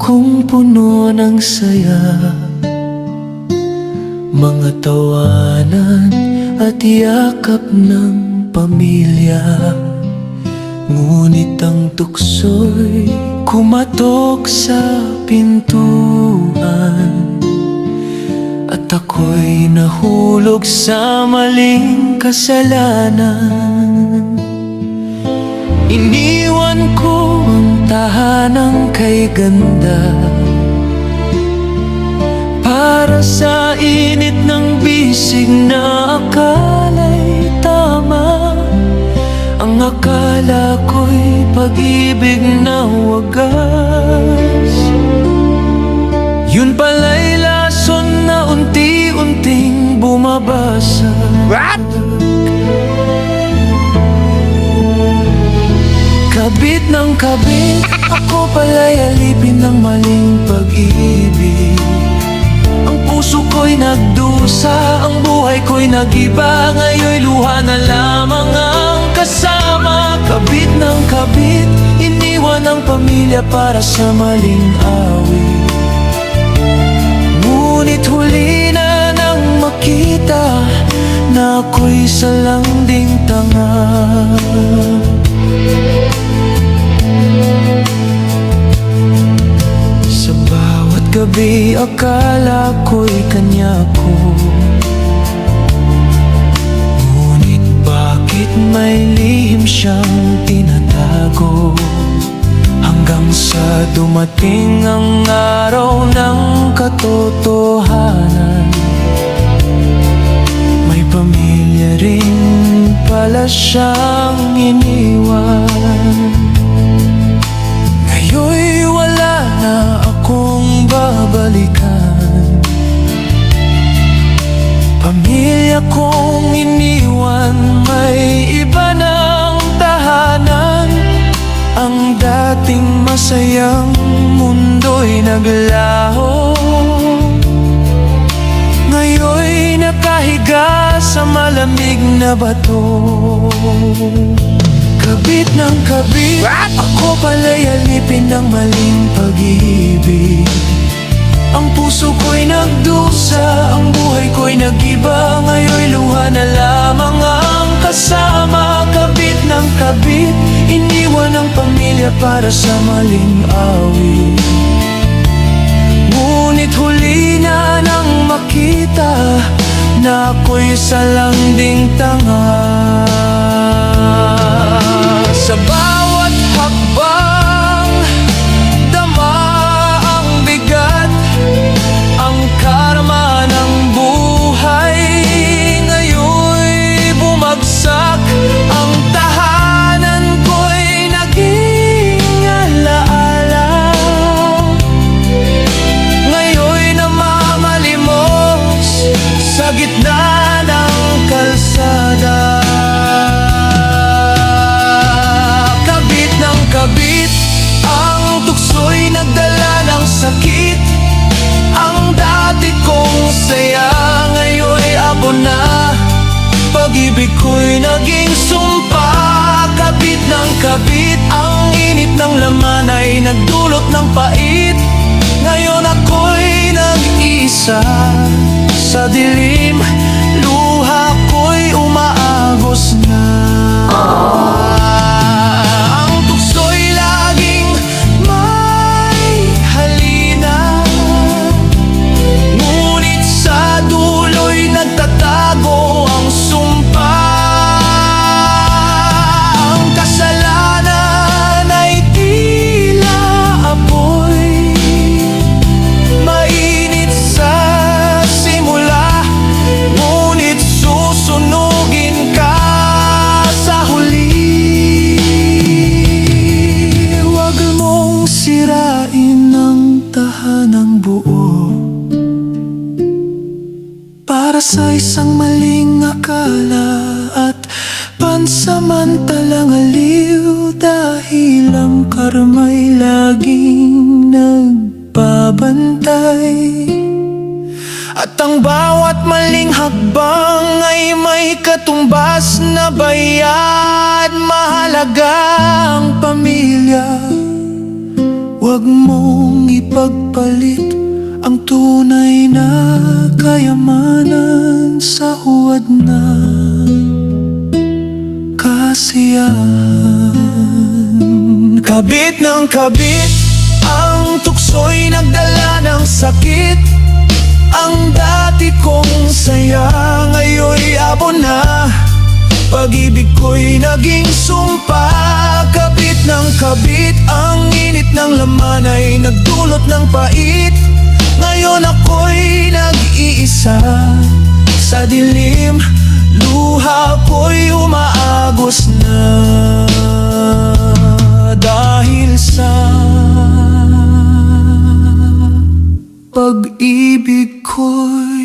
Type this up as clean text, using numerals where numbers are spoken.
kong puno ng saya, mga tawanan at yakap ng pamilya. Ngunit ang tukso'y kumatok sa pintuan, at ako'y nahulog sa maling kasalanan. Iniwan ko ang tahanang kay ganda para sa init ng bisig na akala'y tama. Ang akala ko'y pag-ibig na wagas, yun pala'y lason na unti-unting bumabasag. What? Kabit ng kabit, ako pala'y alipin ng maling pag-ibig. Ang puso ko'y nagdusa, ang buhay ko'y nag-iba. Ngayon'y luha na lamang ang kasama. Kabit ng kabit, iniwan ang pamilya para sa maling awit. Ngunit huli na nang makita na ako'y salanding tanga. Sa bawat gabi akala ko'y kanya ko, ngunit bakit may lihim siyang tinatago? Hanggang sa dumating ang araw ng katotohanan, may pamilya rin pala siyang iniwan. Ngayon'y wala na akong babalikan, pamilya kong iniwan, may iba ng tahanan. Ang dating masayang mundo'y naglaho, ngayon'y nakahiga sa malamig na bato. Kabit ng kabit, ako pala'y alipin ng maling pag-ibig. Ang puso ko'y nagdusa, ang buhay ko'y nag-iba. Ngayon'y luha na lamang ang kasama. Kabit ng kabit, iniwan ang pamilya para sa maling awit. Ngunit huli na nang makita na ako'y salanding tanga. Sa bawat hakbang, dama ang bigat, ang karma ng buhay. Ngayon'y bumagsak, ang tahanan ko'y naging alaala. Ngayon'y namamalimos sa gitna ng kalsada. Kabit, ang tukso'y nagdala ng sakit. Ang dati kong saya, ngayon'y abo na. Pag-ibig ko'y naging sumpa. Kabit ng kabit, ang init ng laman ay nagdulot ng pait. Ngayon ako'y nag-iisa sa dilim, luha ko'y umaagos na. Para sa isang maling akala at pansamantalang aliw, dahil ang karma'y laging nagbabantay. At ang bawat maling hakbang ay may katumbas na bayad. Mahalaga ang pamilya, huwag Wag mong ipagpalit ang tunay na kayamanan sa huwad na kasiyahan. Kabit ng kabit, ang tukso'y nagdala ng sakit. Ang dati kong saya ngayon'y abo na. Pag-ibig ko'y naging sumpa. Kabit ng kabit, ang init ng laman ay nagdulot ng pait. Ngayon ako'y nag-iisa sa dilim. Luha ko'y umaagos na dahil sa pag-ibig ko'y